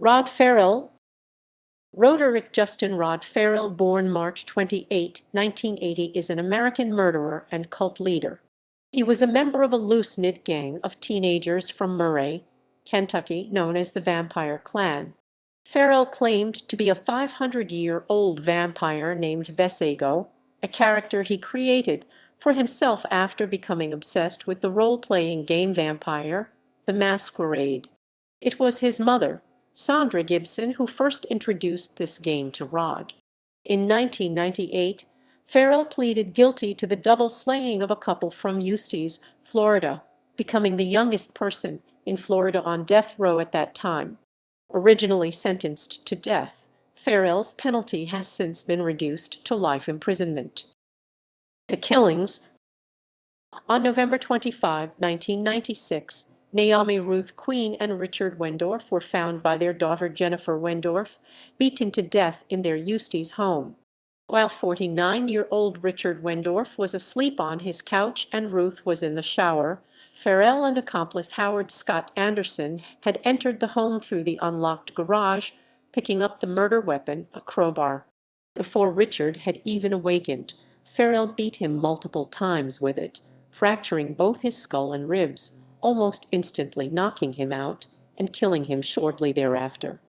Rod Farrell. Roderrick Justin Farrell, born March 28, 1980, is an American murderer and cult leader. He was a member of a loose-knit gang of teenagers from Murray, Kentucky, known as the Vampire Clan. Farrell claimed to be a 500-year-old vampire named Vesago, a character he created for himself after becoming obsessed with the role-playing game vampire, the Masquerade. It was his mother, Sondra Gibson, who first introduced this game to Rod. In 1998, Farrell pleaded guilty to the double slaying of a couple from Eustis, Florida, becoming the youngest person in Florida on death row at that time. Originally sentenced to death, Farrell's penalty has since been reduced to life imprisonment. The killings. On November 25, 1996, Naomi Ruth Queen and Richard Wendorf were found by their daughter Jennifer Wendorf, beaten to death in their Eustis home. While 49-year-old Richard Wendorf was asleep on his couch and Ruth was in the shower, Farrell and accomplice Howard Scott Anderson had entered the home through the unlocked garage, picking up the murder weapon, a crowbar. Before Richard had even awakened, Farrell beat him multiple times with it, fracturing both his skull and ribs, almost instantly knocking him out and killing him shortly thereafter.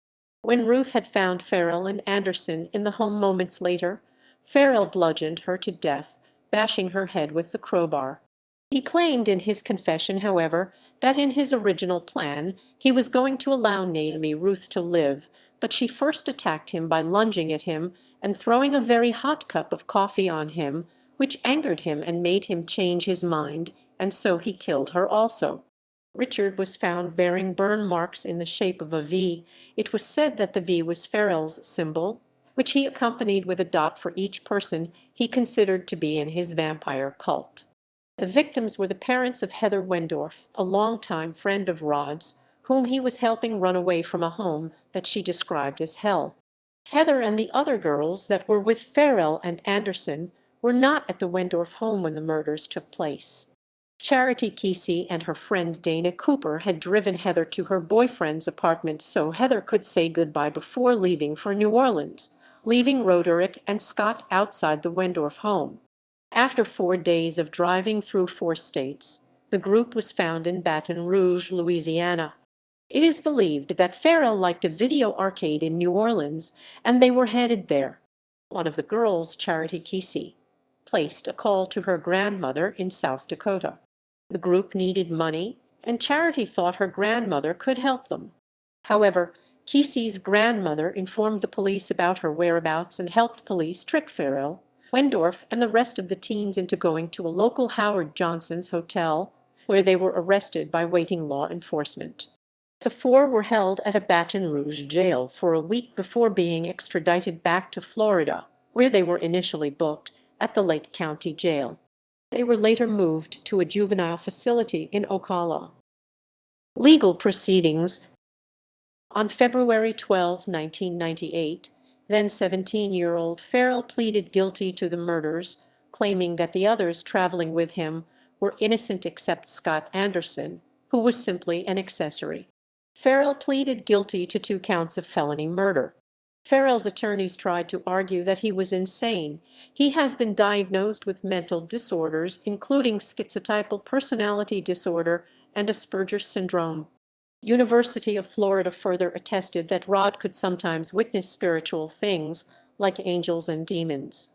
When Ruth had found Farrell and Anderson in the home moments later, Farrell bludgeoned her to death, bashing her head with the crowbar. He claimed in his confession, however, that in his original plan he was going to allow Naomi Ruth to live, but she first attacked him by lunging at him and throwing a very hot cup of coffee on him, which angered him and made him change his mind, and so he killed her also. Richard was found bearing burn marks in the shape of a V. It was said that the V was Farrell's symbol, which he accompanied with a dot for each person he considered to be in his vampire cult. The victims were the parents of Heather Wendorf, a longtime friend of Rod's, whom he was helping run away from a home that she described as hell. Heather and the other girls that were with Ferrell and Anderson were not at the Wendorf home when the murders took place. Charity Kesey and her friend Dana Cooper had driven Heather to her boyfriend's apartment so Heather could say goodbye before leaving for New Orleans, leaving Roderrick and Scott outside the Wendorf home. After 4 days of driving through 4 states, the group was found in Baton Rouge, Louisiana. It is believed that Farrell liked a video arcade in New Orleans, and they were headed there. One of the girls, Charity Kesey, placed a call to her grandmother in South Dakota. The group needed money, and Charity thought her grandmother could help them. However, Kesey's grandmother informed the police about her whereabouts and helped police trick Farrell, Wendorf, and the rest of the teens into going to a local Howard Johnson's hotel, where they were arrested by waiting law enforcement. The 4 were held at a Baton Rouge jail for a week before being extradited back to Florida, where they were initially booked at the Lake County Jail. They were later moved to a juvenile facility in Ocala. Legal proceedings. On February 12, 1998, then 17-year-old Farrell pleaded guilty to the murders, claiming that the others traveling with him were innocent except Scott Anderson, who was simply an accessory. Farrell pleaded guilty to 2 counts of felony murder. Farrell's attorneys tried to argue that he was insane. He has been diagnosed with mental disorders, including schizotypal personality disorder and Asperger's syndrome. University of Florida further attested that Rod could sometimes witness spiritual things, like angels and demons.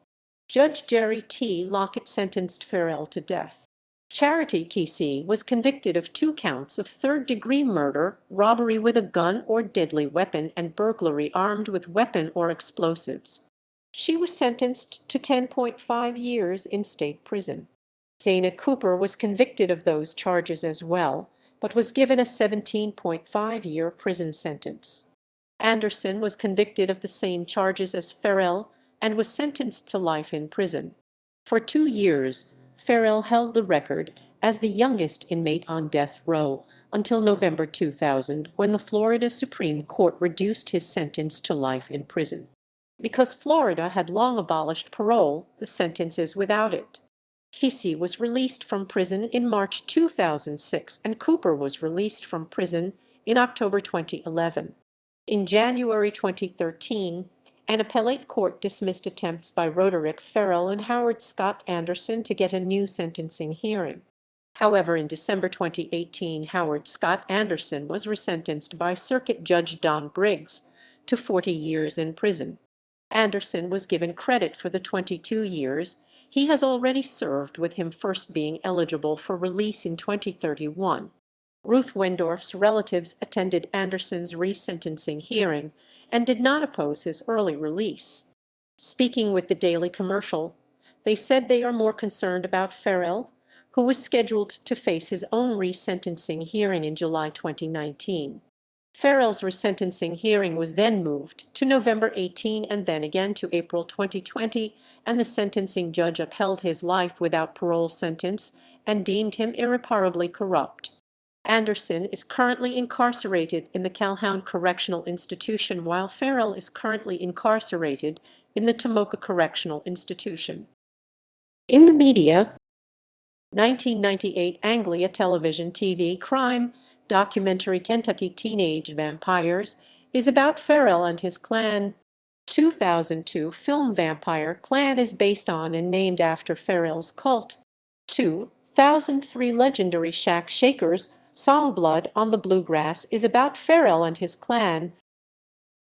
Judge Jerry T. Lockett sentenced Farrell to death. Charity Kesey was convicted of 2 counts of third-degree murder, robbery with a gun or deadly weapon, and burglary armed with weapon or explosives. She was sentenced to 10.5 years in state prison. Dana Cooper was convicted of those charges as well, but was given a 17.5-year prison sentence. Anderson was convicted of the same charges as Farrell and was sentenced to life in prison. For 2 years, Farrell held the record as the youngest inmate on death row until November 2000, when the Florida Supreme Court reduced his sentence to life in prison. Because Florida had long abolished parole, the sentence is without it. Kesey was released from prison in March 2006 and Cooper was released from prison in October 2011. In January 2013, an appellate court dismissed attempts by Roderrick, Ferrell, and Howard Scott Anderson to get a new sentencing hearing. However, in December 2018, Howard Scott Anderson was resentenced by Circuit Judge Don Briggs to 40 years in prison. Anderson was given credit for the 22 years he has already served, with him first being eligible for release in 2031. Ruth Wendorf's relatives attended Anderson's resentencing hearing and did not oppose his early release. Speaking with the Daily Commercial, they said they are more concerned about Farrell, who was scheduled to face his own resentencing hearing in July 2019. Farrell's resentencing hearing was then moved to November 18 and then again to April 2020, and the sentencing judge upheld his life without parole sentence and deemed him irreparably corrupt. Anderson is currently incarcerated in the Calhoun Correctional Institution, while Farrell is currently incarcerated in the Tomoka Correctional Institution. In the media, 1998 Anglia television TV crime documentary Kentucky Teenage Vampires is about Farrell and his clan. 2002 film Vampire Clan is based on and named after Farrell's cult. 2003 legendary Shack Shakers song Blood on the Bluegrass is about Farrell and his clan.